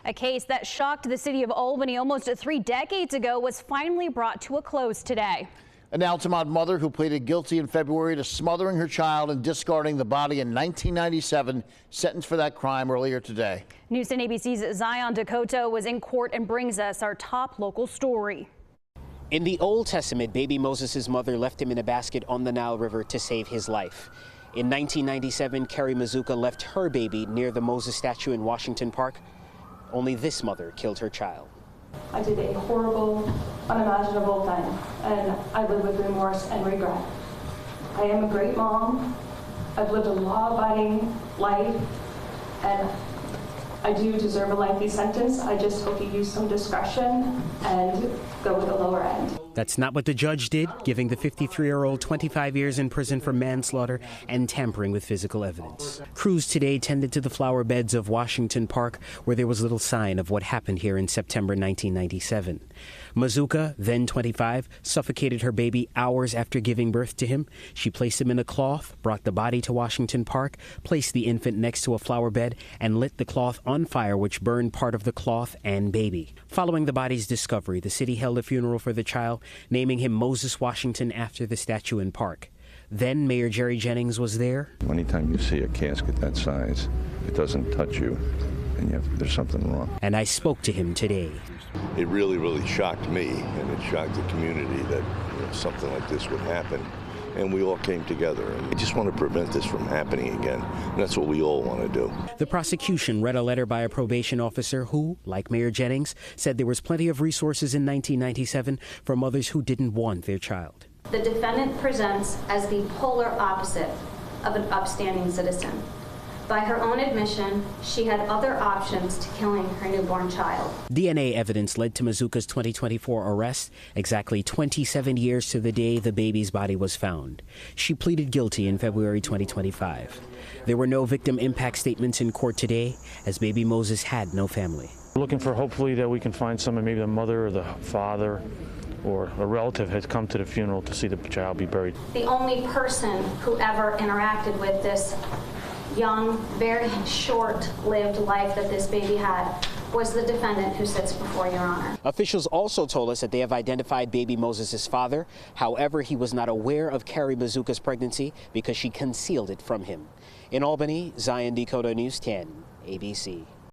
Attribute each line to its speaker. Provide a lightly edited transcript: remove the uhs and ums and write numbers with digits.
Speaker 1: A case that shocked the city of Albany almost 3 decades ago was finally brought to a close today.
Speaker 2: An Altamont mother who pleaded guilty in February to smothering her child and discarding the body in 1997, sentenced for that crime earlier today.
Speaker 1: News 10 ABC's Zion Dakota was in court and brings us our top local story.
Speaker 3: In the Old Testament, baby Moses' mother left him in a basket on the Nile River to save his life. In 1997, Carrie Mazuka left her baby near the Moses statue in Washington Park. Only this mother killed her child.
Speaker 4: I did a horrible, unimaginable thing, and I live with remorse and regret. I am a great mom. I've lived a law-abiding life, and I do deserve a lengthy sentence. I just hope you use some discretion and go with the lower end.
Speaker 3: That's not what the judge did, giving the 53-year-old 25 years in prison for manslaughter and tampering with physical evidence. Crews today tended to the flower beds of Washington Park, where there was little sign of what happened here in September 1997. Mazuka, then 25, suffocated her baby hours after giving birth to him. She placed him in a cloth, brought the body to Washington Park, placed the infant next to a flower bed, and lit the cloth on fire, which burned part of the cloth and baby. Following the body's discovery, the city held a funeral for the child, naming him Moses Washington after the statue in Park. Then Mayor Jerry Jennings was there.
Speaker 5: Anytime you see a casket that size, it doesn't touch you, and there's something wrong.
Speaker 3: And I spoke to him today.
Speaker 6: It really shocked me, and it shocked the community that something like this would happen. And we all came together. And we just want to prevent this from happening again. And that's what we all want to do.
Speaker 3: The prosecution read a letter by a probation officer who, like Mayor Jennings, said there was plenty of resources in 1997 for mothers who didn't want their child.
Speaker 7: The defendant presents as the polar opposite of an upstanding citizen. By her own admission, she had other options to killing her newborn child.
Speaker 3: DNA evidence led to Mazuka's 2024 arrest, exactly 27 years to the day the baby's body was found. She pleaded guilty in February 2025. There were no victim impact statements in court today, as baby Moses had no family.
Speaker 8: We're looking for hopefully that we can find someone, maybe the mother or the father or a relative has come to the funeral to see the child be buried.
Speaker 7: The only person who ever interacted with this young, very short-lived life that this baby had was the defendant who sits before Your Honor.
Speaker 3: Officials also told us that they have identified baby Moses' father. However, he was not aware of Carrie Mazuka's pregnancy because she concealed it from him. In Albany, Zion Dakota, News 10, ABC.